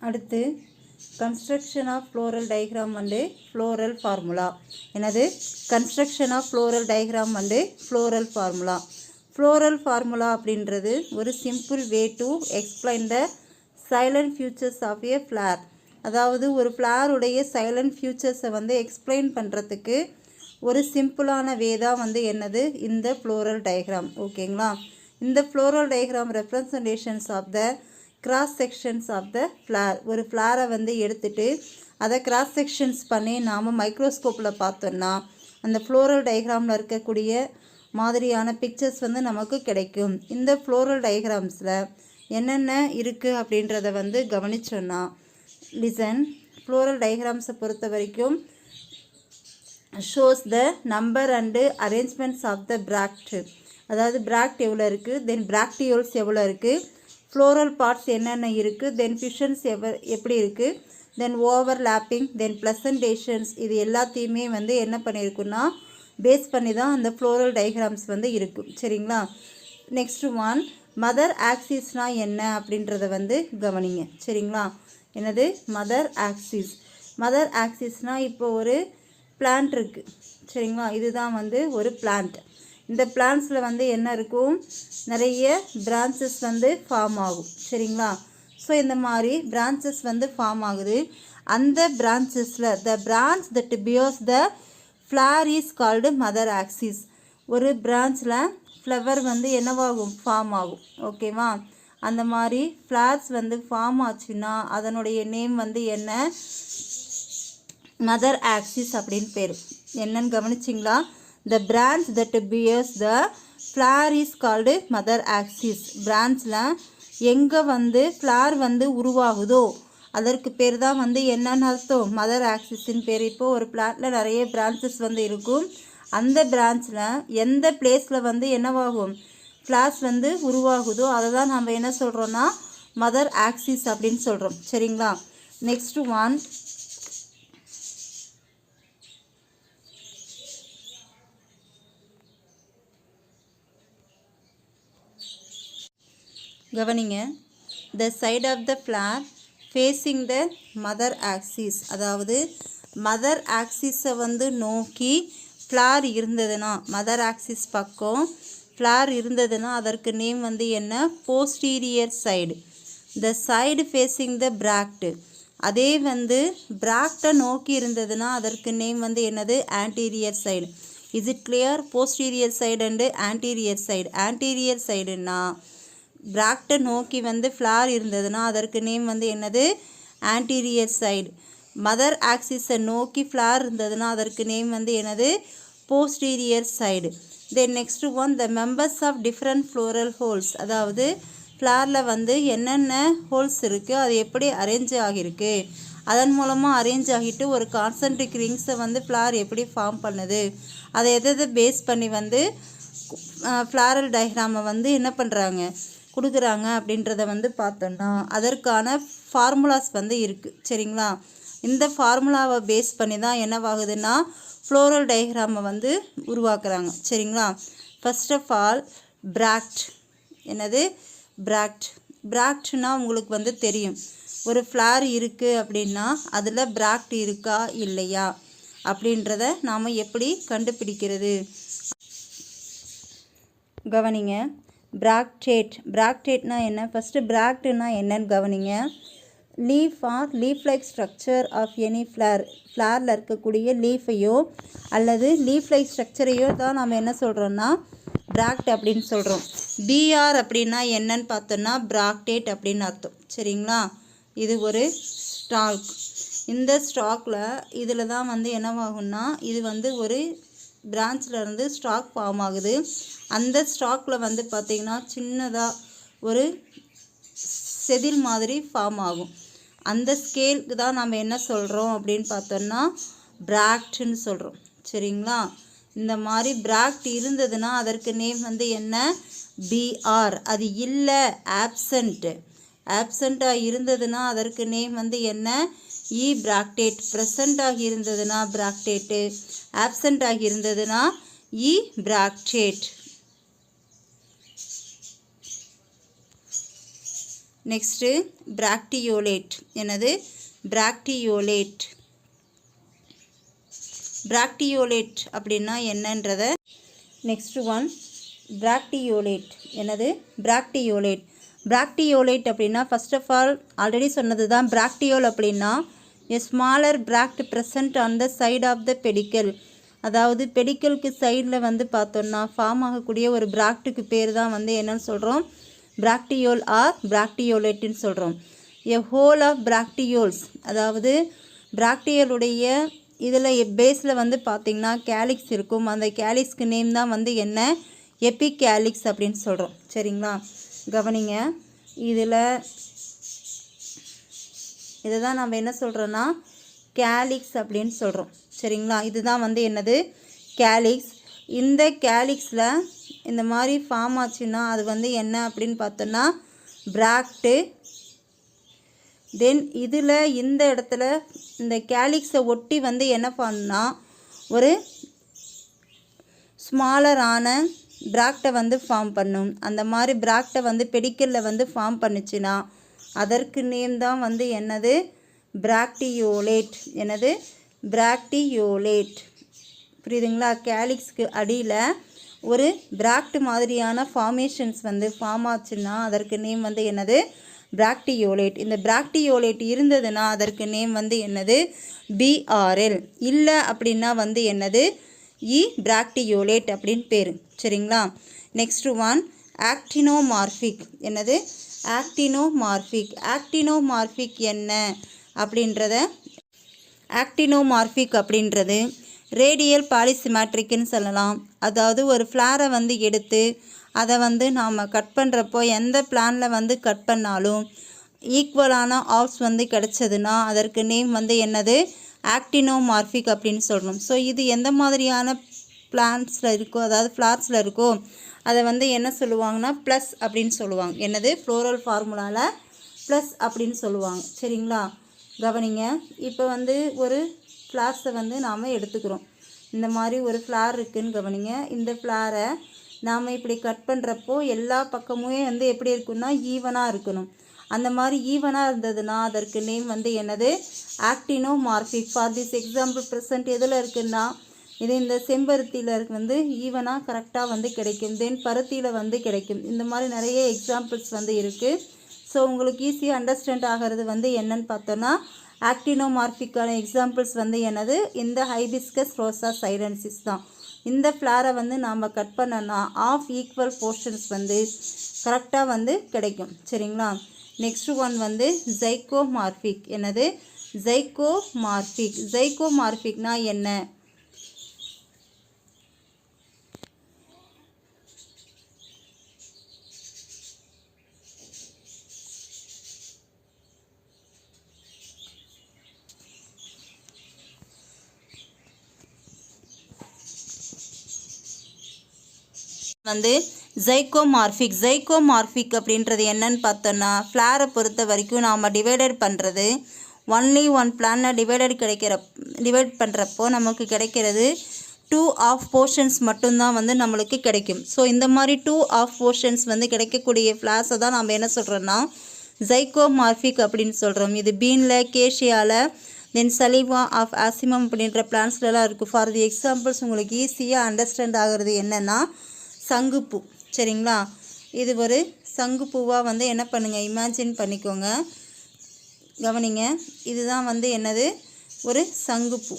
அடுத்து construction of floral diagram and floral formula. என்னது construction of floral diagram and floral formula. Floral formula அப்படின்றது ஒரு simple way to explain the silent features of a flower. அதாவது ஒரு flower உடைய silent features வந்து explain பண்ணுறதுக்கு ஒரு சிம்பிளான வே தான் வந்து என்னது இந்த floral diagram. ஓகேங்களா? இந்த floral diagram representations of the cross sections of the flower. ஒரு ஃப்ளாரை வந்து எடுத்துட்டு அதை cross sections பண்ணி நாம் மைக்ரோஸ்கோப்பில் பார்த்தோன்னா அந்த floral diagramல இருக்கக்கூடிய மாதிரியான பிக்சர்ஸ் வந்து நமக்கு கிடைக்கும். இந்த floral diagramஸில் என்னென்ன இருக்குது அப்படின்றத வந்து கவனிச்சோன்னா லிசன். floral diagramஸை பொறுத்த வரைக்கும் shows the number and arrangements of the bract. அதாவது bract எவ்வளோ இருக்குது, தென் bracteoles எவ்வளோ இருக்குது, ஃப்ளோரல் பார்ட்ஸ் என்னென்ன இருக்குது, தென் ஃபிஷன்ஸ் எப்படி இருக்குது, தென் ஓவர்லாப்பிங், தென் ப்ளசன்டேஷன்ஸ், இது எல்லாத்தையுமே வந்து என்ன பண்ணியிருக்குன்னா பேஸ் பண்ணி தான் அந்த ஃப்ளோரல் டயக்ராம்ஸ் வந்து இருக்கும். சரிங்களா? நெக்ஸ்ட் ஒன் மதர் ஆக்சிஸ்னால் என்ன அப்படின்றத வந்து கவனிங்க. சரிங்களா? என்னது மதர் ஆக்சிஸ்? மதர் ஆக்சிஸ்னால் இப்போ ஒரு பிளான்ட் இருக்குது. சரிங்களா? இதுதான் வந்து ஒரு பிளான்ட். இந்த பிளான்ட்ஸில் வந்து என்ன இருக்கும், நிறைய பிரான்ச்சஸ் வந்து ஃபார்ம் ஆகும். சரிங்களா? ஸோ இந்த மாதிரி பிரான்ச்சஸ் வந்து ஃபார்ம் ஆகுது. அந்த பிரான்ச்சஸில் the branch that bears the flower is called mother axis. ஒரு பிரான்ச்சில் ஃப்ளவர் வந்து என்னவாகும், ஃபார்ம் ஆகும். ஓகேவா? அந்த மாதிரி ஃப்ளவர்ஸ் வந்து ஃபார்ம் ஆச்சுன்னா அதனுடைய நேம் வந்து என்ன, மதர் ஆக்சிஸ் அப்படின்னு பேர். என்னன்னு கவனிச்சிங்களா? The branch that bears the flower is called mother axis. பிரான்ச்சில் எங்கே வந்து ஃப்ளார் வந்து உருவாகுதோ அதற்கு பேர் தான் வந்து என்னன்னு அர்த்தம், மதர் ஆக்சிஸின் பேர். இப்போது ஒரு பிளான்ட்டில் நிறைய பிரான்ச்சஸ் வந்து இருக்கும். அந்த பிரான்ச்சில் எந்த பிளேஸில் வந்து என்னவாகும், ஃப்ளார்ஸ் வந்து உருவாகுதோ அதை தான் நம்ம என்ன சொல்கிறோன்னா மதர் ஆக்சிஸ் அப்படின்னு சொல்கிறோம். சரிங்களா? நெக்ஸ்ட் ஒன் கவனிங்க. The side of the flower facing the mother axis. அதாவது மதர் ஆக்சிஸை வந்து நோக்கி ஃப்ளார் இருந்ததுன்னா, மதர் ஆக்சிஸ் பக்கம் ஃப்ளார் இருந்ததுன்னா அதற்கு நேம் வந்து என்ன, posterior side. The side facing the bract. அதே வந்து பிராக்டை நோக்கி இருந்ததுன்னா அதற்கு நேம் வந்து என்னது, anterior side. Is it clear? Posterior side and anterior side. Anterior சைடுன்னா பிராக்டை நோக்கி வந்து ஃப்ளார் இருந்ததுன்னா அதற்கு நேம் வந்து என்னது, ஆன்டீரியர் சைடு. மதர் ஆக்சிஸை நோக்கி ஃப்ளார் இருந்ததுன்னா அதற்கு நேம் வந்து என்னது, posterior side. Then next one the members of different floral holes. அதாவது ஃப்ளாரில் வந்து என்னென்ன ஹோல்ஸ் இருக்குது, அது எப்படி அரேஞ்ச் ஆகியிருக்கு, அதன் மூலமாக அரேஞ்ச் ஆகிட்டு ஒரு கான்சென்ட்ரிக் ரிங்ஸை வந்து ஃப்ளார் எப்படி ஃபார்ம் பண்ணுது, அதை எதை பேஸ் பண்ணி வந்து ஃப்ளாரல் டயக்ராமை வந்து என்ன பண்ணுறாங்க, கொடுக்குறாங்க அப்படின்றத வந்து பார்த்தோன்னா அதற்கான ஃபார்முலாஸ் வந்து இருக்குது. சரிங்களா? இந்த ஃபார்முலாவை பேஸ் பண்ணி தான் என்னவாகுதுன்னா ஃப்ளோரல் டயக்ராமை வந்து உருவாக்குறாங்க. சரிங்களா? First of all bract. என்னது பிராக்ட்? பிராக்ட்னா உங்களுக்கு வந்து தெரியும், ஒரு ஃப்ளார் இருக்குது அப்படின்னா அதில் பிராக்ட் இருக்கா இல்லையா அப்படின்றத நாம் எப்படி கண்டுபிடிக்கிறது? கவனிங்க. பிராக்டேட். பிராக்டேட்னா என்ன? ஃபஸ்ட்டு பிராக்ட்னா என்னன்னு கவனிங்க. Leaf or leaf like structure of any flower. ஃப்ளாரில் இருக்கக்கூடிய லீஃபையோ அல்லது லீஃப் லைக் ஸ்ட்ரக்சரையோ தான் நம்ம என்ன சொல்கிறோன்னா பிராக்ட் அப்படின்னு சொல்கிறோம். பிஆர் அப்படின்னா என்னன்னு பார்த்தோன்னா பிராக்டேட் அப்படின்னு அர்த்தம். சரிங்களா? இது ஒரு ஸ்டாக். இந்த ஸ்டாக்கில் இதில் தான் வந்து என்னவாகும்னா இது வந்து ஒரு பிரான்ச்சில் இருந்து ஸ்டாக் ஃபார்ம் ஆகுது. அந்த ஸ்டாக்கில் வந்து பார்த்திங்கன்னா சின்னதாக ஒரு செதில் மாதிரி ஃபார்ம் ஆகும். அந்த ஸ்கேலுக்கு தான் நம்ம என்ன சொல்கிறோம் அப்படின்னு பார்த்தோன்னா பிராக்ட்னு சொல்கிறோம். சரிங்களா? இந்த மாதிரி பிராக்ட் இருந்ததுன்னா அதற்கு நேம் வந்து என்ன, பிஆர். அது இல்லை, ஆப்சண்ட்டாக இருந்ததுன்னா அதற்கு நேம் வந்து என்ன, இ பிராக்டேட். ப்ரெசண்ட் ஆகி இருந்ததுன்னா பிராக்டேட்டு, ஆப்சண்ட் ஆகி இருந்ததுன்னா இ பிராக்டேட். நெக்ஸ்ட்டு பிராக்டியோலேட். என்னது? பிராக்டியோலேட். பிராக்டியோலேட் அப்படின்னா என்னன்றத நெக்ஸ்ட் ஒன் பிராக்டியோலேட். என்னது? பிராக்டியோலேட். பிராக்டியோலேட் அப்படின்னா ஃபர்ஸ்ட் ஆஃப் ஆல் ஆல்ரெடி சொன்னது தான். பிராக்டியோல் அப்படின்னா a smaller bract present on the side of the pedicel. அதாவது பெடிக்கலுக்கு சைடில் வந்து பார்த்தோன்னா ஃபார்ம் ஆகக்கூடிய ஒரு பிராக்டுக்கு பேர் தான் வந்து என்னன்னு சொல்கிறோம்? பிராக்டியோல் ஆர் பிராக்டியோலேட்டுன்னு சொல்கிறோம். எ ஹோல் ஆஃப் பிராக்டியோல்ஸ். அதாவது பிராக்டியோலுடைய இதில் பேஸில் வந்து பார்த்திங்கன்னா கேலிக்ஸ் இருக்கும். அந்த கேலிக்ஸ்க்கு நேம் தான் வந்து என்ன? எபிகேலிக்ஸ் அப்படின்னு சொல்கிறோம். சரிங்களா? கவனிங்க. இதை தான் நம்ம என்ன சொல்கிறோன்னா கேலிக்ஸ் அப்படின்னு சொல்கிறோம். சரிங்களா? இதுதான் வந்து என்னது? கேலிக்ஸ். இந்த கேலிக்ஸில் இந்த மாதிரி ஃபார்ம் ஆச்சுன்னா அது வந்து என்ன அப்படின்னு பார்த்தோன்னா பிராக்டு. தென் இதில் இந்த இடத்துல இந்த கேலிக்ஸை ஒட்டி வந்து என்ன பண்ணா ஒரு ஸ்மாலரான பிராக்டை வந்து ஃபார்ம் பண்ணும். அந்த மாதிரி பிராக்டை வந்து பெடிக்கலில் வந்து ஃபார்ம் பண்ணுச்சுன்னா அதற்கு நேம் தான் வந்து என்னது? பிராக்டியோலேட். என்னது? பிராக்டியோலேட். புரியுதுங்களா? கேலிக்ஸ்க்கு அடியில் ஒரு பிராக்ட் மாதிரியான ஃபார்மேஷன்ஸ் வந்து ஃபார்ம் ஆச்சுன்னா அதற்கு நேம் வந்து என்னது? பிராக்டியோலேட். இந்த பிராக்டியோலேட் இருந்ததுன்னா அதற்கு நேம் வந்து என்னது? பிஆர்எல். இல்லை அப்படின்னா வந்து என்னது? பிராக்டியோலேட் அப்படின்னு பேர். சரிங்களா? Next one actinomorphic. என்னது? ஆக்டினோமார்பிக். ஆக்டினோமார்பிக் என்ன அப்படின்றத ஆக்டினோமார்பிக் அப்படின்றது ரேடியல் பாலிசிமெட்ரிக்னு சொல்லலாம். அதாவது ஒரு ஃப்ளாரை வந்து எடுத்து அதை வந்து நாம் கட் பண்ணுறப்போ எந்த பிளானில் வந்து கட் பண்ணாலும் ஈக்குவலான ஆஃப்ஸ் வந்து கிடச்சதுன்னா அதற்கு நேம் வந்து என்னது? ஆக்டினோமார்பிக் அப்படின்னு சொல்லணும். ஸோ இது எந்த மாதிரியான பிளான்ஸில் இருக்கோ, அதாவது ஃப்ளார்ஸில் இருக்கோ அதை வந்து என்ன சொல்லுவாங்கன்னா ப்ளஸ் அப்படின்னு சொல்லுவாங்க. என்னது? ஃப்ளோரல் ஃபார்முலாவில் ப்ளஸ் அப்படின்னு சொல்லுவாங்க. சரிங்களா? கவனிங்க. இப்போ வந்து ஒரு ஃப்ளார்ஸை வந்து நாம் எடுத்துக்கிறோம். இந்த மாதிரி ஒரு ஃப்ளார் இருக்குதுன்னு கவனிங்க. இந்த ஃப்ளாரை நாம் இப்படி கட் பண்ணுறப்போ எல்லா பக்கமுமே வந்து எப்படி இருக்குன்னா ஈவனாக இருக்கணும். அந்த மாதிரி ஈவனாக இருந்ததுன்னா அதற்கு நேம் வந்து என்னது? Actinomorphic. For this example present எதில் இருக்குன்னா இது இந்த செம்பருத்தியில் வந்து ஈவனாக கரெக்டாக வந்து கிடைக்கும். தென் பருத்தியில் வந்து கிடைக்கும். இந்த மாதிரி நிறைய எக்ஸாம்பிள்ஸ் வந்து இருக்குது. ஸோ உங்களுக்கு ஈஸியாக அண்டர்ஸ்டாண்ட் ஆகிறது வந்து என்னன்னு பார்த்தோன்னா ஆக்டினோமார்பிக்கான எக்ஸாம்பிள்ஸ் வந்து என்னது? இந்த ஹைபிஸ்கஸ் ரோசா சைலன்சிஸ் தான். இந்த ஃப்ளாரை வந்து நாம் கட் பண்ணோன்னா ஆஃப் ஈக்குவல் போர்ஷன்ஸ் வந்து கரெக்டாக வந்து கிடைக்கும். சரிங்களா? நெக்ஸ்ட் ஒன் வந்து ஜைகோமார்பிக். என்னது? ஜைகோமார்பிக். ஜைகோமார்பிக்னா என்ன? வந்து ஜைகோமார்பிக். ஜைகோமார்பிக் அப்படின்றது என்னன்னு பார்த்தோன்னா ஃப்ளாரை பொறுத்த வரைக்கும் நாம் டிவைடட் பண்ணுறது ஒன்லி ஒன் பிளானில் டிவைட் பண்ணுறப்போ நமக்கு கிடைக்கிறது 2 ஆஃப் போர்ஷன்ஸ் மட்டும்தான் வந்து நம்மளுக்கு கிடைக்கும். ஸோ இந்த மாதிரி 2 ஆஃப் போர்ஷன்ஸ் வந்து கிடைக்கக்கூடிய ஃப்ளார்ஸை தான் நம்ம என்ன சொல்கிறோன்னா ஜைகோமார்பிக் அப்படின்னு சொல்கிறோம். இது பீனில், கேஷியாவில், தென் சலிவா ஆஃப் ஆசிமம் அப்படின்ற பிளான்ஸ்லாம் இருக்குது. ஃபார் தி எக்ஸாம்பிள்ஸ் உங்களுக்கு ஈஸியாக அண்டர்ஸ்டாண்ட் ஆகிறது என்னென்னா சங்குப்பூ. சரிங்களா? இது ஒரு சங்குப்பூவாக வந்து என்ன பண்ணுங்கள்? இமேஜின் பண்ணிக்கோங்க. கவனிங்க. இதுதான் வந்து என்னது? ஒரு சங்குப்பூ.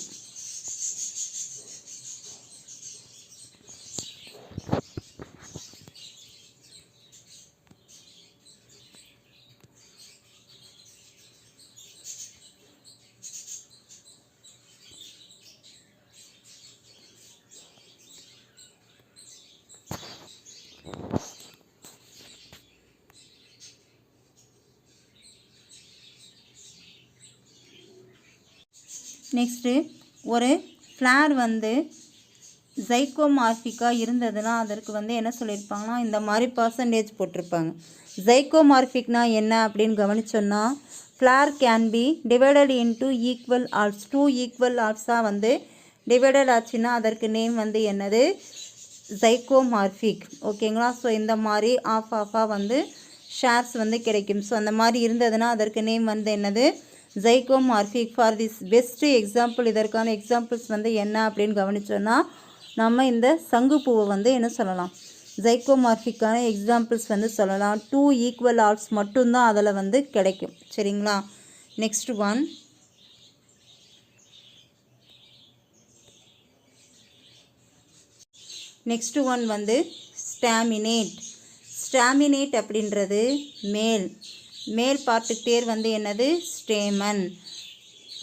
நெக்ஸ்ட்டு ஒரு ஃப்ளார் வந்து ஜைகோமார்பிக்காக இருந்ததுன்னா அதற்கு வந்து என்ன சொல்லியிருப்பாங்கன்னா இந்த மாதிரி பர்சன்டேஜ் போட்டிருப்பாங்க. ஜைகோமார்பிக்னா என்ன அப்படின்னு கவனிச்சோன்னா flower can be divided into equal halves. 2 equal ஆல்ஸாக வந்து டிவைடட் ஆச்சுன்னா அதற்கு நேம் வந்து என்னது? ஜைகோமார்பிக். ஓகேங்களா? ஸோ இந்த மாதிரி ஆஃபாக வந்து ஷேர்ஸ் வந்து கிடைக்கும். ஸோ அந்த மாதிரி இருந்ததுன்னா அதற்கு நேம் வந்து என்னது, ஜைகோமார்பிக். ஃபார் திஸ் பெஸ்ட்டு எக்ஸாம்பிள், இதற்கான எக்ஸாம்பிள்ஸ் வந்து என்ன அப்படின்னு கவனிச்சோன்னா நம்ம இந்த சங்குப்பூவை வந்து என்ன சொல்லலாம், ஜைகோமார்பிக்கான எக்ஸாம்பிள்ஸ் வந்து சொல்லலாம். 2 ஈக்குவல் ஆர்ட்ஸ் மட்டும்தான் அதில் வந்து கிடைக்கும். சரிங்களா. நெக்ஸ்ட் ஒன், நெக்ஸ்ட் ஒன் வந்து ஸ்டாமினேட். ஸ்டாமினேட் அப்படின்றது மேல் பார்ட்டுக்கு பேர் வந்து என்னது, ஸ்டேமன்.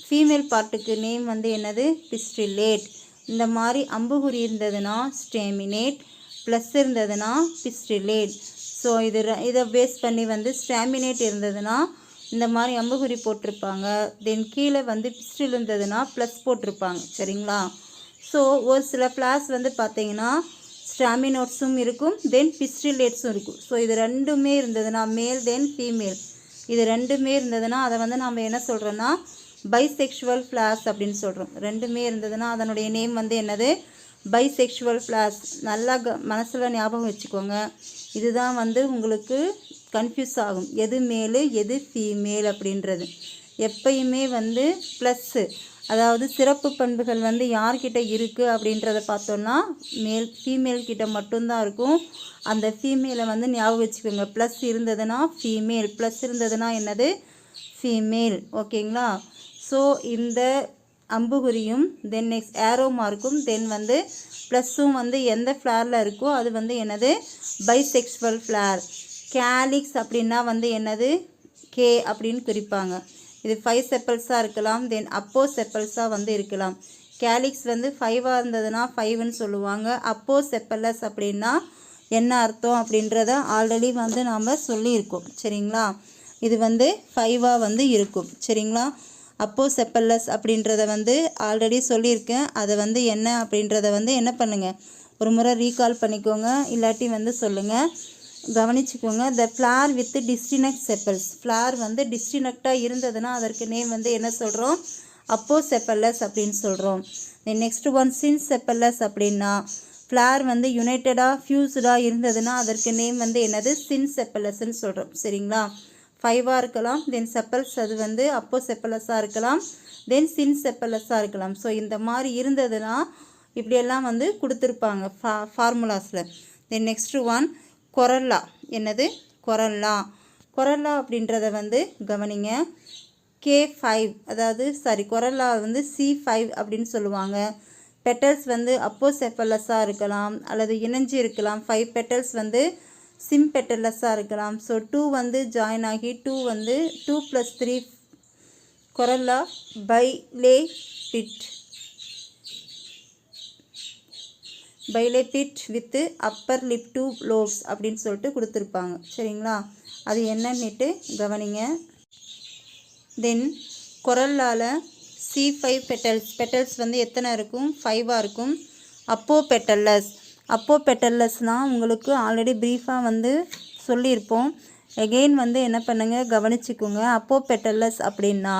ஃபீமேல் பார்ட்டுக்கு நேம் வந்து என்னது, பிஸ்டிலேட். இந்த மாதிரி அம்புகுறி இருந்ததுன்னா ஸ்டாமினேட், ப்ளஸ் இருந்ததுன்னா பிஸ்டிலேட். ஸோ இதை பேஸ் பண்ணி வந்து ஸ்டாமினேட் இருந்ததுன்னா இந்த மாதிரி அம்புகுறி போட்டிருப்பாங்க. தென் கீழே வந்து பிஸ்டில் இருந்ததுன்னா ப்ளஸ் போட்டிருப்பாங்க. சரிங்களா. ஸோ ஒரு சில ஃப்ளார்ஸ் வந்து பார்த்தீங்கன்னா ஸ்டாமினோட்ஸும் இருக்கும், தென் பிஸ்டிலேட்ஸும் இருக்கும். ஸோ இது ரெண்டுமே இருந்ததுன்னா மேல் தென் ஃபீமேல், இது ரெண்டுமே இருந்ததுன்னா அதை வந்து நம்ம என்ன சொல்கிறோன்னா பைசெக்ஷுவல் ஃப்ளார்ஸ் அப்படின்னு சொல்கிறோம். ரெண்டுமே இருந்ததுன்னா அதனுடைய நேம் வந்து என்னது, பைசெக்ஷுவல் ஃப்ளார்ஸ். நல்லா மனசில் ஞாபகம் வச்சுக்கோங்க. இதுதான் வந்து உங்களுக்கு கன்ஃபியூஸ் ஆகும், எது மேலு எது ஃபீமேல் அப்படின்றது. எப்பயுமே வந்து ப்ளஸ்ஸு, அதாவது சிறப்பு பண்புகள் வந்து யார்கிட்ட இருக்குது அப்படின்றத பார்த்தோன்னா ஃபீமேல் கிட்ட மட்டும்தான் இருக்கும். அந்த ஃபீமேலை வந்து ஞாபகம் வச்சுக்கோங்க. ப்ளஸ் இருந்ததுன்னா ஃபீமேல், ப்ளஸ் இருந்ததுன்னா என்னது, ஃபீமேல். ஓகேங்களா. ஸோ இந்த அம்புகுறியும் தென் நெக்ஸ்ட் ஏரோ மார்க்கும் தென் வந்து ப்ளஸ்ஸும் வந்து எந்த ஃப்ளாரில் இருக்கோ அது வந்து என்னது, பைசெக்ஷுவல் ஃப்ளார். கேலிக்ஸ் அப்படின்னா வந்து என்னது, கே அப்படின்னு குறிப்பாங்க. இது 5 செப்பல்ஸாக இருக்கலாம், தென் அப்போ செப்பல்ஸாக வந்து இருக்கலாம். கேலிக்ஸ் வந்து 5ஆக இருந்ததுன்னா 5ன்னு சொல்லுவாங்க. அப்போ செப்பலஸ் அப்படின்னா என்ன அர்த்தம் அப்படின்றத ஆல்ரெடி வந்து நாம் சொல்லியிருக்கோம். சரிங்களா. இது வந்து 5ஆக வந்து இருக்கும். சரிங்களா. அப்போ செப்பல்லஸ் அப்படின்றத வந்து ஆல்ரெடி சொல்லியிருக்கேன். அதை வந்து என்ன அப்படின்றத வந்து என்ன பண்ணுங்கள், ஒரு முறை ரீகால் பண்ணிக்கோங்க, இல்லாட்டி வந்து சொல்லுங்கள், கவனிச்சுக்கோங்க. The flower with distinct sepals. Flower வந்து டிஸ்டினக்டாக இருந்ததுன்னா அதற்கு நேம் வந்து என்ன சொல்கிறோம், அப்போ செப்பல்லஸ் அப்படின்னு சொல்கிறோம். நெக்ஸ்ட் ஒன் சின் செப்பல்லஸ் அப்படின்னா ஃப்ளார் வந்து யுனைட்டடாக ஃபியூஸ்டாக இருந்ததுன்னா அதற்கு நேம் வந்து என்னது, சின் செப்பல்லஸ்ன்னு சொல்கிறோம். சரிங்களா. 5ஆக இருக்கலாம், தென் செப்பல்ஸ் அது வந்து அப்போ செப்பலஸாக இருக்கலாம், தென் சின் செப்பலஸாக இருக்கலாம். ஸோ இந்த மாதிரி இருந்ததுன்னா இப்படியெல்லாம் வந்து கொடுத்துருப்பாங்க ஃபார்முலாஸில். தென் நெக்ஸ்ட் ஒன் கொரல்லா. என்னது, கொரல்லா அப்படின்றத வந்து கவனிங்க. K5, அதாவது கொரல்லா வந்து C5 அப்படின்னு சொல்லுவாங்க. பெட்டல்ஸ் வந்து அப்போ செப்பலஸாக இருக்கலாம் அல்லது இணைஞ்சி இருக்கலாம். 5 பெட்டல்ஸ் வந்து சிம் பெட்டலஸாக இருக்கலாம். ஸோ 2 வந்து ஜாயின் ஆகி 2 வந்து 2 + 3 கொரல்லா பைலேபிட் வித் அப்பர் லிப் 2 லோப்ஸ் அப்படின்னு சொல்லிட்டு கொடுத்துருப்பாங்க. சரிங்களா. அது என்னன்னுட்டு கவனிங்க. தென் கொரல்லாவில் C5 பெட்டல்ஸ் வந்து எத்தனை இருக்கும், 5ஆக இருக்கும். அப்போ பெட்டல்லஸ்னால் உங்களுக்கு ஆல்ரெடி ப்ரீஃபாக வந்து சொல்லியிருப்போம். எகெயின் வந்து என்ன பண்ணுங்கள், கவனிச்சுக்கோங்க. அப்போ பெட்டல்லஸ் அப்படின்னா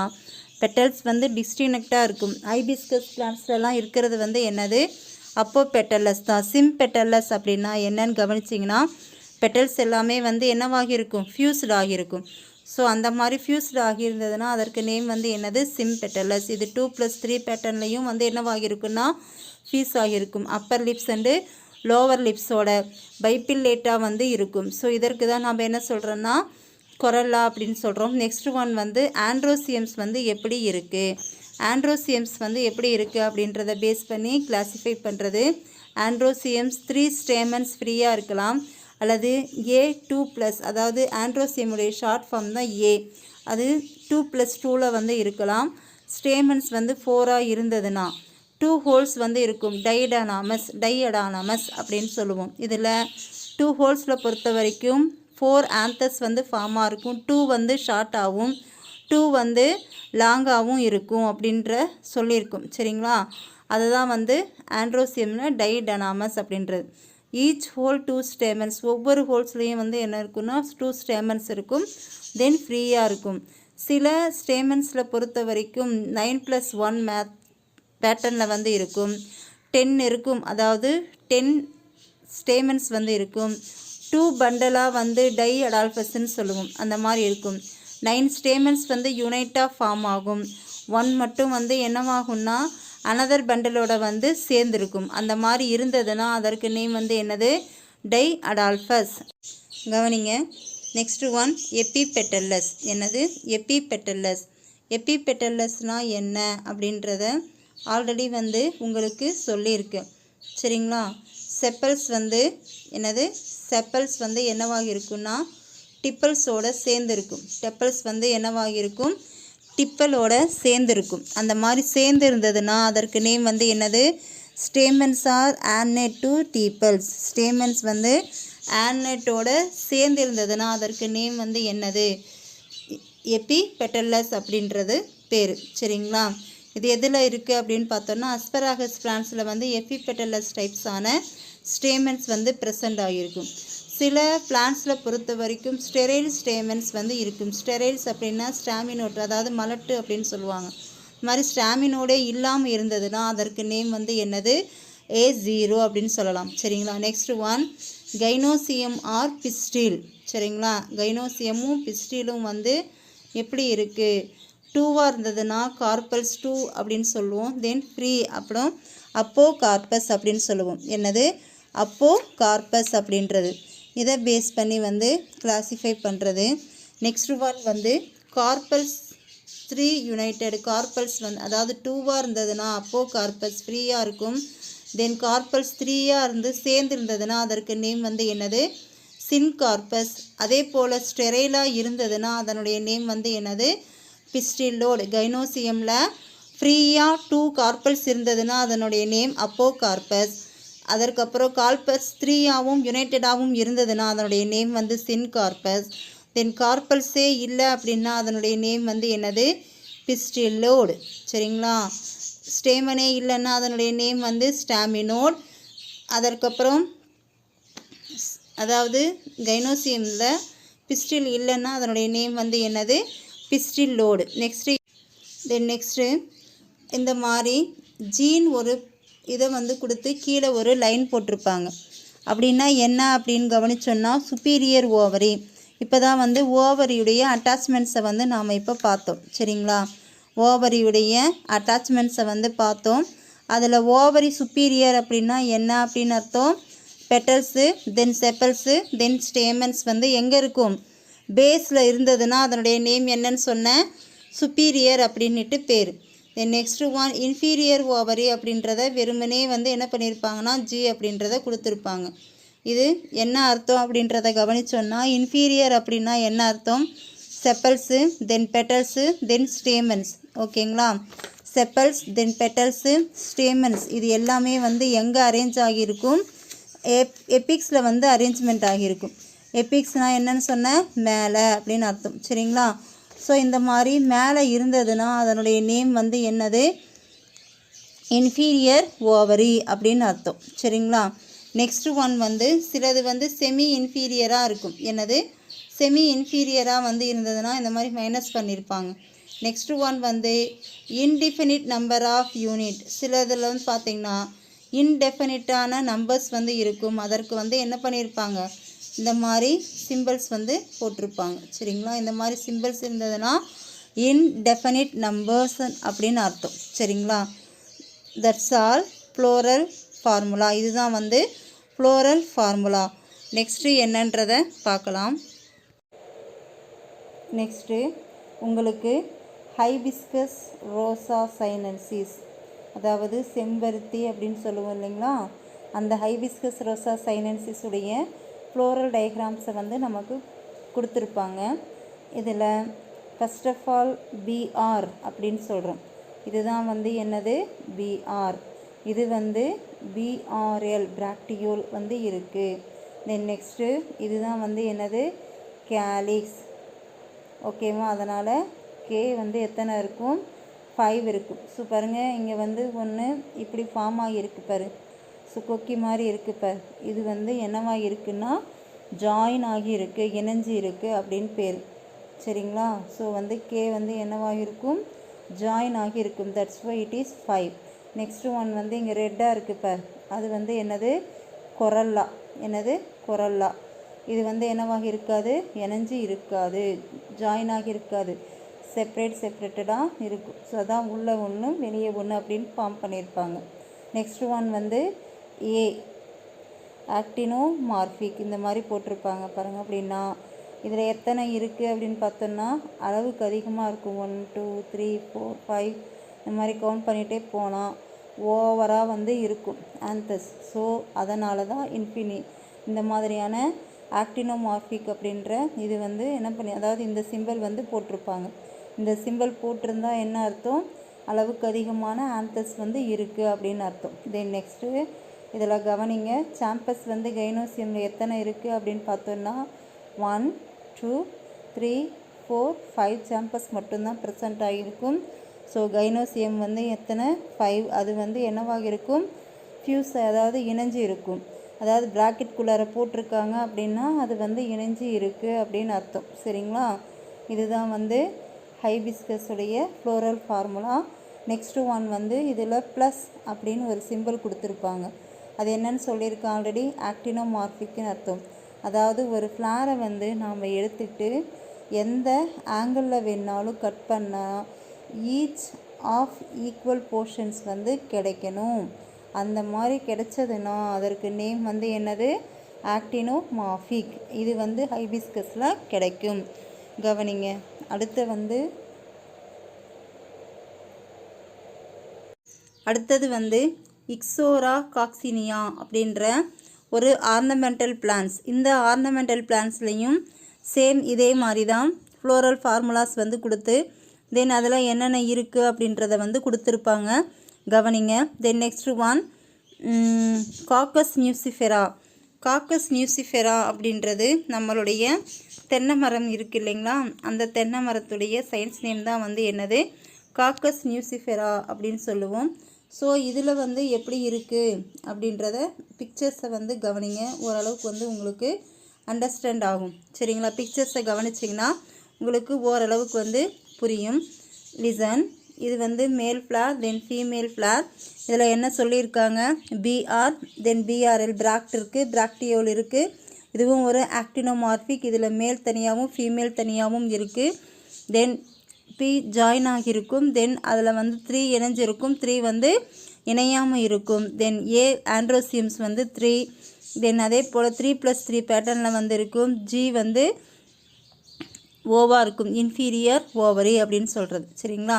பெட்டல்ஸ் வந்து டிஸ்டினக்டாக இருக்கும். ஹைபிஸ்கஸ் பிளான்ட்ஸ்லாம் இருக்கிறது வந்து என்னது, அப்போ பெட்டல்லஸ் தான். சிம் பெட்டல்லஸ் அப்படின்னா என்னன்னு கவனிச்சிங்கன்னா பெட்டல்ஸ் எல்லாமே வந்து என்னவாகி இருக்கும், ஃபியூஸ்டு ஆகியிருக்கும். ஸோ அந்த மாதிரி ஃபியூஸ்டு ஆகியிருந்ததுன்னா அதற்கு நேம் வந்து என்னது, சிம் பெட்டல்லஸ். இது 2 + 3 பேட்டர்ன்லையும் வந்து என்னவாகிருக்குன்னா ஃபியூஸ் ஆகியிருக்கும். அப்பர் லிப்ஸ் அண்டு லோவர் லிப்ஸோட பைபில்லேட்டாக வந்து இருக்கும். ஸோ இதற்கு தான் நம்ம என்ன சொல்கிறோன்னா கொரல்லா அப்படின்னு சொல்கிறோம். நெக்ஸ்ட் ஒன் வந்து ஆண்ட்ரோசியம்ஸ் வந்து எப்படி இருக்குது, ஆண்ட்ரோசியம்ஸ் வந்து எப்படி இருக்குது அப்படின்றத பேஸ் பண்ணி கிளாஸிஃபை பண்ணுறது. ஆண்ட்ரோசியம்ஸ் 3 ஸ்டேமன்ஸ் ஃப்ரீயாக இருக்கலாம், அல்லது A2+, அதாவது ஆண்ட்ரோசியமுடைய ஷார்ட் ஃபார்ம் தான் A, அது 2+2ல் வந்து இருக்கலாம். ஸ்டேமன்ஸ் வந்து 4ஆக இருந்ததுன்னா 2 ஹோல்ஸ் வந்து இருக்கும். டைஅடானமஸ் அப்படின்னு சொல்லுவோம். இதில் 2 ஹோல்ஸில் பொறுத்த வரைக்கும் 4 ஆந்தஸ் வந்து ஃபார்மாக இருக்கும். 2 வந்து ஷார்ட்டாகவும் 2 வந்து லாங்காகவும் இருக்கும் அப்படின்ற சொல்லியிருக்கும். சரிங்களா. அதுதான் வந்து ஆண்ட்ரோசியம்னு டைஅடானமஸ் அப்படின்றது. ஈச் ஹோல் 2 ஸ்டேமன்ஸ், ஒவ்வொரு ஹோல்ஸ்லேயும் வந்து என்ன இருக்குன்னா 2 ஸ்டேமன்ஸ் இருக்கும், தென் ஃப்ரீயாக இருக்கும். சில ஸ்டேமன்ஸில் பொறுத்த வரைக்கும் 9+1 பேட்டர்னில் வந்து இருக்கும். 10 இருக்கும், அதாவது 10 ஸ்டேமன்ஸ் வந்து இருக்கும். 2 பண்டலாக வந்து டை அடால்ஃபஸ்ன்னு சொல்லுவோம். அந்த மாதிரி இருக்கும். 9 ஸ்டேமன்ஸ் வந்து யூனைட்டாக ஃபார்ம் ஆகும். 1 மட்டும் வந்து என்னவாகும்னா அனதர் பண்டலோட வந்து சேர்ந்துருக்கும். அந்த மாதிரி இருந்ததுன்னா அதற்கு நேம் வந்து என்னது? Diadelphous. கவனிங்க. Next one epipetalous. என்னது? எபிபெட்டல்லஸ். எபிபெட்டல்லஸ்னால் என்ன அப்படின்றத ஆல்ரெடி வந்து உங்களுக்கு சொல்லியிருக்கு. சரிங்களா? செப்பல்ஸ் வந்து என்னது? செப்பல்ஸ் வந்து என்னவாக இருக்குன்னா டிப்பல்ஸோட சேர்ந்துருக்கும். டெப்பல்ஸ் வந்து என்னவாக இருக்கும்? டிப்பலோட சேர்ந்துருக்கும். அந்த மாதிரி சேர்ந்து இருந்ததுன்னா அதற்கு நேம் வந்து என்னது? Stamens are adnate to petals. Stamens வந்து ஆன்னேட்டோட சேர்ந்து இருந்ததுன்னா அதற்கு நேம் வந்து என்னது? எபிபெட்டல்லஸ் அப்படின்றது பேர். சரிங்களா? இது எதில் இருக்குது அப்படின்னு பார்த்தோன்னா அஸ்பராகஸ் பிளான்ஸில் வந்து எபிபெட்டல்லஸ் டைப்ஸான ஸ்டேமன்ஸ் வந்து ப்ரெசண்ட் ஆகியிருக்கும். சில பிளான்ஸில் பொறுத்த வரைக்கும் ஸ்டெரைல் ஸ்டேமன்ஸ் வந்து இருக்கும். ஸ்டெரைல்ஸ் அப்படின்னா ஸ்டாமினோட், அதாவது மலட்டு அப்படின்னு சொல்லுவாங்க. இது மாதிரி ஸ்டாமினோடே இல்லாமல் இருந்ததுன்னா அதற்கு நேம் வந்து என்னது? A0 அப்படின்னு சொல்லலாம். சரிங்களா? Next one gynoecium or pistil. சரிங்களா? கைனோசியமும் பிஸ்டிலும் வந்து எப்படி இருக்குது? 2வாக இருந்ததுன்னா கார்பல்ஸ் 2 அப்படின்னு சொல்லுவோம். தென் ஃப்ரீ அப்புறம் அப்போ கார்பஸ் அப்படின்னு சொல்லுவோம். என்னது? அப்போ கார்பஸ் அப்படின்றது. இதை பேஸ் பண்ணி வந்து கிளாஸிஃபை பண்ணுறது. நெக்ஸ்ட் ஒன் வந்து கார்பல்ஸ் 3 யுனைடெட். கார்பல்ஸ் வந்து அதாவது 2வாக இருந்ததுன்னா அப்போ கார்பஸ் ஃப்ரீயாக இருக்கும். தென் கார்பல்ஸ் 3யாக இருந்து சேர்ந்து இருந்ததுன்னா அதற்கு நேம் வந்து என்னது? சின்கார்பஸ். அதே போல் ஸ்டெரைலாக இருந்ததுன்னா அதனுடைய நேம் வந்து என்னது? பிஸ்டிலோடு. கைனோசியமில் ஃப்ரீயாக 2 கார்பல்ஸ் இருந்ததுன்னா அதனுடைய நேம் அப்போ கார்பஸ். அதற்கப்புறம் கார்பஸ் 3ஆகவும் யுனைட்டடாகவும் இருந்ததுன்னா அதனுடைய நேம் வந்து சின்கார்பஸ். தென் கார்பல்ஸே இல்லை அப்படின்னா அதனுடைய நேம் வந்து என்னது? பிஸ்டிலோடு. சரிங்களா? ஸ்டேமனே இல்லைன்னா அதனுடைய நேம் வந்து ஸ்டாமினோட். அதற்கப்புறம் அதாவது கைனோசியமில் பிஸ்டில் இல்லைன்னா அதனுடைய நேம் வந்து என்னது? பிஸ்டிலோடு. நெக்ஸ்ட்டு இந்த மாதிரி ஜீன் ஒரு இதை வந்து கொடுத்து கீழே ஒரு லைன் போட்டிருப்பாங்க. அப்படின்னா என்ன அப்படின்னு கவனிச்சோன்னா சுப்பீரியர் ஓவரி. இப்போ தான் வந்து ஓவரியுடைய அட்டாச்மெண்ட்ஸை வந்து நாம் இப்போ பார்த்தோம். சரிங்களா? ஓவரியுடைய அட்டாச்மெண்ட்ஸை வந்து பார்த்தோம். அதில் ஓவரி சுப்பீரியர் அப்படின்னா என்ன அப்படின்னு அர்த்தம்? பெட்டல்ஸு, தென் செப்பல்ஸு, தென் ஸ்டேமன்ஸ் வந்து எங்கே இருக்கும்? பேஸில் இருந்ததுன்னா அதனுடைய நேம் என்னன்னு சொன்னேன்? சுப்பீரியர் அப்படின்ட்டு பேர். தென் நெக்ஸ்ட் ஒன் இன்ஃபீரியர் ஓவரி அப்படின்றத வெறுமனே வந்து என்ன பண்ணியிருப்பாங்கன்னா ஜி அப்படின்றத கொடுத்துருப்பாங்க. இது என்ன அர்த்தம் அப்படின்றத கவனிச்சோன்னா இன்ஃபீரியர் அப்படின்னா என்ன அர்த்தம்? செப்பல்ஸு, தென் பெட்டல்ஸு, தென் ஸ்டேமன்ஸ். ஓகேங்களா? செப்பல்ஸ், தென் பெட்டல்ஸு, ஸ்டேமன்ஸ் இது எல்லாமே வந்து எங்கே அரேஞ்ச் ஆகியிருக்கும்? எபிக்ஸில் வந்து அரேஞ்ச்மெண்ட் ஆகியிருக்கும். எபிக்ஸ்னால் என்னன்னு சொன்னேன்? மேலே அப்படின்னு அர்த்தம். சரிங்களா? ஸோ இந்த மாதிரி மேலே இருந்ததுன்னா அதனுடைய நேம் வந்து என்னது? இன்ஃபீரியர் ஓவரி அப்படின்னு அர்த்தம். சரிங்களா? நெக்ஸ்ட் ஒன் வந்து சிலது வந்து செமி இன்ஃபீரியராக இருக்கும். என்னது? செமி இன்ஃபீரியராக வந்து இருந்ததுன்னா இந்த மாதிரி மைனஸ் பண்ணியிருப்பாங்க. நெக்ஸ்ட் ஒன் வந்து இன்டிஃபினிட் நம்பர் ஆஃப் யூனிட். சிலதில் வந்து பார்த்திங்கன்னா இன்டெஃபினிட்டான நம்பர்ஸ் வந்து இருக்கும். அதற்கு வந்து என்ன பண்ணியிருப்பாங்க? இந்த மாதிரி சிம்பிள்ஸ் வந்து போட்டிருப்பாங்க. சரிங்களா? இந்த மாதிரி சிம்பிள்ஸ் இருந்ததுன்னா இன்டெஃபினிட் நம்பர்ஸ் அப்படின்னு அர்த்தம். சரிங்களா? That's all floral formula. இதுதான் வந்து ஃப்ளோரல் ஃபார்முலா. நெக்ஸ்ட்டு என்னன்றதை பார்க்கலாம். நெக்ஸ்ட்டு உங்களுக்கு ஹைபிஸ்கஸ் ரோசா சைனன்சிஸ், அதாவது செம்பருத்தி அப்படின்னு சொல்லுவோம் இல்லைங்களா? அந்த ஹைபிஸ்கஸ் ரோசா சைனன்சிஸ் உடைய ஃப்ளோரல் டயக்ராம்ஸை வந்து நமக்கு கொடுத்துருப்பாங்க. இதில் ஃபஸ்ட் ஆஃப் ஆல் பிஆர் அப்படின்னு சொல்கிறோம். இதுதான் வந்து என்னது? பிஆர். இது வந்து பிஆர்எல் பிராக்டியோல் வந்து இருக்குது. தென் நெக்ஸ்ட்டு இதுதான் வந்து என்னது? கேலிக்ஸ். ஓகேவா? அதனால் கே வந்து எத்தனை இருக்கும்? 5 இருக்கும். ஸோ பாருங்கள், இங்கே வந்து ஒன்று இப்படி ஃபார்ம் ஆகியிருக்கு பாரு. ஸோ கொக்கி மாதிரி இருக்குது பாரு. இது வந்து என்னவாக இருக்குன்னா ஜாயின் ஆகி இருக்குது, இணைஞ்சி இருக்குது அப்படின்னு பேர். சரிங்களா? ஸோ வந்து கே வந்து என்னவாக இருக்கும்? ஜாயின் ஆகி இருக்கும். That's why it is 5. Next one வந்து இங்கே ரெட்டாக இருக்குது பார். அது வந்து என்னது? கொரல்லா. என்னது? கொரல்லா. இது வந்து என்னவாக இருக்காது, இணைஞ்சு இருக்காது, ஜாயின் ஆகி இருக்காது, செப்பரேட்டடாக இருக்கும். ஸோ அதான் உள்ளே ஒன்று வெளியே ஒன்று அப்படின்னு ஃபார்ம் பண்ணியிருப்பாங்க. நெக்ஸ்ட் ஒன் வந்து ஏ ஆக்டினோமார்பிக் இந்த மாதிரி போட்டிருப்பாங்க பாருங்கள். அப்படின்னா இதில் எத்தனை இருக்குது அப்படின்னு பார்த்தோன்னா அளவுக்கு அதிகமாக இருக்கும். 1 2 3 4 5 இந்த மாதிரி கவுண்ட் பண்ணிகிட்டே போனால் ஓவராக வந்து இருக்கும் ஆந்தஸ். ஸோ அதனால தான் இந்த மாதிரியான ஆக்டினோமார்பிக் அப்படின்ற இது வந்து என்ன பண்ணி, அதாவது இந்த சிம்பிள் வந்து போட்டிருப்பாங்க. இந்த சிம்பிள் போட்டிருந்தா என்ன அர்த்தம், அளவுக்கு அதிகமான ஆந்தஸ் வந்து இருக்குது அப்படின்னு அர்த்தம். தென் நெக்ஸ்ட்டு இதில் கவனிங்க, சாம்பஸ் வந்து கைனோசியமில் எத்தனை இருக்குது அப்படின்னு பார்த்தோன்னா 1 2 3 4 5 சாம்பஸ் மட்டும்தான் ப்ரெசண்ட் ஆகியிருக்கும். ஸோ கைனோசியம் வந்து எத்தனை 5, அது வந்து என்னவாக இருக்கும், ஃபியூஸ், அதாவது இணைஞ்சு இருக்கும். அதாவது ப்ராக்கெட்குள்ளார போட்டிருக்காங்க அப்படின்னா அது வந்து இணைஞ்சு இருக்குது அப்படின்னு அர்த்தம். சரிங்களா, இதுதான் வந்து ஹைபிஸ்கஸுடைய ஃப்ளோரல் ஃபார்முலா. நெக்ஸ்ட்டு ஒன் வந்து இதில் ப்ளஸ் அப்படின்னு ஒரு சிம்பிள் கொடுத்துருப்பாங்க. அது என்னன்னு சொல்லியிருக்கேன் ஆல்ரெடி, ஆக்டினோமார்பிக்னு அர்த்தம். அதாவது ஒரு ஃப்ளாரை வந்து நாம் எடுத்துகிட்டு எந்த ஆங்கிளில் வேணாலும் கட் பண்ணால் ஈச் ஆஃப் ஈக்குவல் போர்ஷன்ஸ் வந்து கிடைக்கணும். அந்த மாதிரி கிடைச்சதுன்னா அதற்கு நேம் வந்து என்னது, ஆக்டினோமார்பிக். இது வந்து ஹைபிஸ்கஸில் கிடைக்கும். கவனிங்க, அடுத்தது வந்து இக்ஸோரா காக்சினியா அப்படின்ற ஒரு ஆர்னமெண்டல் பிளான்ஸ். இந்த ஆர்னமெண்டல் பிளான்ஸ்லேயும் சேம் இதே மாதிரி தான் ஃப்ளோரல் ஃபார்முலாஸ் வந்து கொடுத்து தென் அதில் என்னென்ன இருக்குது அப்படின்றத வந்து கொடுத்துருப்பாங்க. கவனிங்க. Then next one Cocos nucifera. Cocos nucifera அப்படின்றது நம்மளுடைய தென்னை மரம் இருக்குது இல்லைங்களா, அந்த தென்னை மரத்துடைய சயின்ஸ் நேம் தான் வந்து என்னது, காக்கஸ் நியூசிஃபெரா அப்படின்னு சொல்லுவோம். ஸோ இதில் வந்து எப்படி இருக்குது அப்படின்றத பிக்சர்ஸை வந்து கவனிங்க, ஓரளவுக்கு வந்து உங்களுக்கு அண்டர்ஸ்டாண்ட் ஆகும். சரிங்களா, பிக்சர்ஸை கவனிச்சிங்கன்னா உங்களுக்கு ஓரளவுக்கு வந்து புரியும். லிசன், இது வந்து மேல் ஃப்ளார் தென் ஃபீமேல் ஃப்ளார். இதில் என்ன சொல்லியிருக்காங்க, பிஆர் தென் பிஆர்எல் பிராக்ட் இருக்குது, பிராக்டியோல் இருக்குது. இதுவும் ஒரு ஆக்டினோமார்பிக். இதில் மேல் தனியாகவும் ஃபீமேல் தனியாகவும் இருக்குது. தென் பி ஜாயின் ஆகியிருக்கும். தென் அதில் வந்து 3 இணைஞ்சிருக்கும், 3 வந்து இணையாமல் இருக்கும். தென் ஏ ஆண்ட்ரோசியம்ஸ் வந்து 3. தென் அதே போல் 3+3 பேட்டர்னில் வந்து இருக்கும். ஜி வந்து ஓவாக இருக்கும், இன்ஃபீரியர் ஓவரி அப்படின்னு சொல்கிறது. சரிங்களா,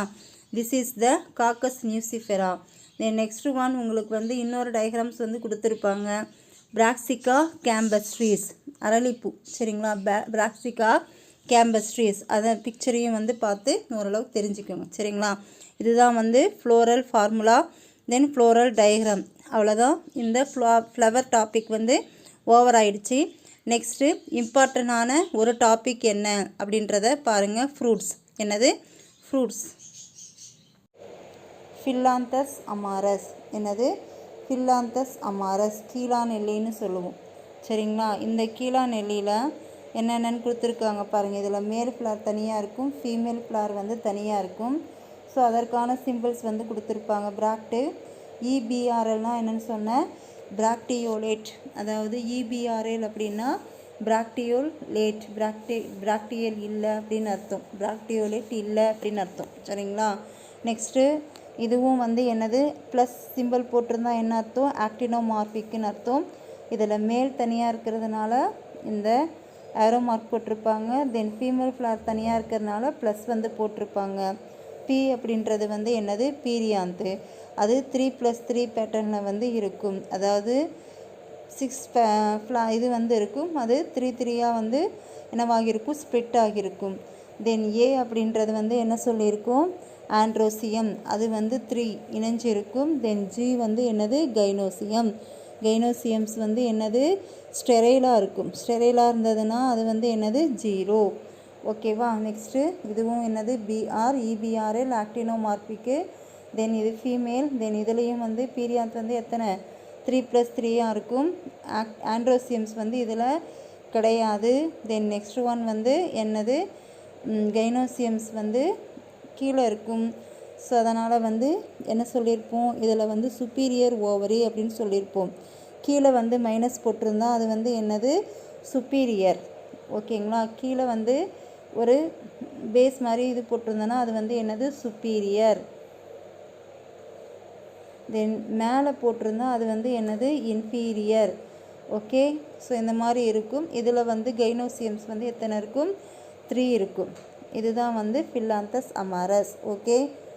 this is the cocos nucifera. Then next one உங்களுக்கு வந்து இன்னொரு டயக்ராம்ஸ் வந்து கொடுத்துருப்பாங்க. பிராக்சிகா கேம்பஸ்ட்ரீஸ், அரளிப்பூ. சரிங்களா, பிராக்சிகா கேம்பஸ்ட்ரீஸ், அதை பிக்சரையும் வந்து பார்த்து ஓரளவுக்கு தெரிஞ்சுக்கோங்க. சரிங்களா, இதுதான் வந்து ஃப்ளோரல் ஃபார்முலா தென் ஃப்ளோரல் டயக்ராம். அவ்வளோதான், இந்த ஃப்ளவர் டாபிக் வந்து ஓவர் ஆயிடுச்சு. நெக்ஸ்ட்டு இம்பார்ட்டண்டான ஒரு டாபிக் என்ன அப்படின்றத பாருங்கள். ஃப்ரூட்ஸ். என்னது, ஃப்ரூட்ஸ். ஃபில்லாந்தஸ் அமாரஸ். என்னது, ஃபில்லாந்தஸ் அமாரஸ், கீழா நெல்லின்னு சொல்லுவோம். சரிங்களா, இந்த கீழா நெல்லியில் என்னென்னு கொடுத்துருக்காங்க பாருங்கள். இதில் மேல் ஃப்ளார் தனியாக இருக்கும், ஃபீமேல் ஃப்ளார் வந்து தனியாக இருக்கும். ஸோ அதற்கான சிம்பிள்ஸ் வந்து கொடுத்துருப்பாங்க. பிராக்டு இபிஆர்எல்னால் என்னென்னு சொன்னேன், பிராக்டியோலேட். அதாவது இபிஆர்எல் அப்படின்னா பிராக்டியோலேட், பிராக்டியல் இல்லை அப்படின்னு அர்த்தம், பிராக்டியோலேட் இல்லை அப்படின்னு அர்த்தம். சரிங்களா, நெக்ஸ்ட்டு இதுவும் வந்து என்னது, ப்ளஸ் சிம்பிள் போட்டிருந்தா என்ன அர்த்தம், ஆக்டினோமார்பிக்னு அர்த்தம். இதில் மேல் தனியாக இருக்கிறதுனால இந்த ஏரோ மார்க் போட்டிருப்பாங்க. தென் ஃபீமேல் ஃப்ளார் தனியாக இருக்கிறதுனால ப்ளஸ் வந்து போட்டிருப்பாங்க. பி அப்படின்றது வந்து என்னது, பீரியாந்து. அது 3+3 பேட்டர்னில் வந்து இருக்கும். அதாவது 6 இது வந்து இருக்கும், அது 3 வந்து என்னவாகிருக்கும், ஸ்ப்ளிட் ஆகியிருக்கும். தென் ஏ அப்படின்றது வந்து என்ன சொல்லியிருக்கும், ஆண்ட்ரோசியம். அது வந்து 3 இணைஞ்சு இருக்கும். தென் ஜி வந்து என்னது, கைனோசியம். கைனோசியம்ஸ் வந்து என்னது, ஸ்டெரைலாக இருக்கும். ஸ்டெரைலாக இருந்ததுன்னா அது வந்து என்னது, 0. ஓகேவா, நெக்ஸ்ட்டு இதுவும் என்னது, பிஆர் இபிஆர்எல் ஆக்டினோமார்பிக்கு. தென் இது ஃபீமேல். தென் இதுலேயும் வந்து பீரியாந்த் வந்து எத்தனை, 3+3 இருக்கும். ஆண்ட்ரோசியம்ஸ் வந்து இதில் கிடையாது. தென் நெக்ஸ்ட் ஒன் வந்து என்னது, கைனோசியம்ஸ் வந்து கீழே இருக்கும். ஸோ அதனால் வந்து என்ன சொல்லியிருப்போம், இதில் வந்து சுப்பீரியர் ஓவரி அப்படின்னு சொல்லியிருப்போம். கீழே வந்து மைனஸ் போட்டிருந்தா அது வந்து என்னது, சுப்பீரியர். ஓகேங்களா, கீழே வந்து ஒரு பேஸ் மாதிரி இது போட்டிருந்தோன்னா அது வந்து என்னது சுப்பீரியர். தென் மேலே போட்டிருந்தா அது வந்து என்னது இன்ஃபீரியர். ஓகே, ஸோ இந்த மாதிரி இருக்கும். இதில் வந்து கைனோசியம்ஸ் வந்து எத்தனை இருக்கும்? 3 இருக்கும். இதுதான் வந்து ஃபிலாந்தஸ் அமாரஸ். ஓகே.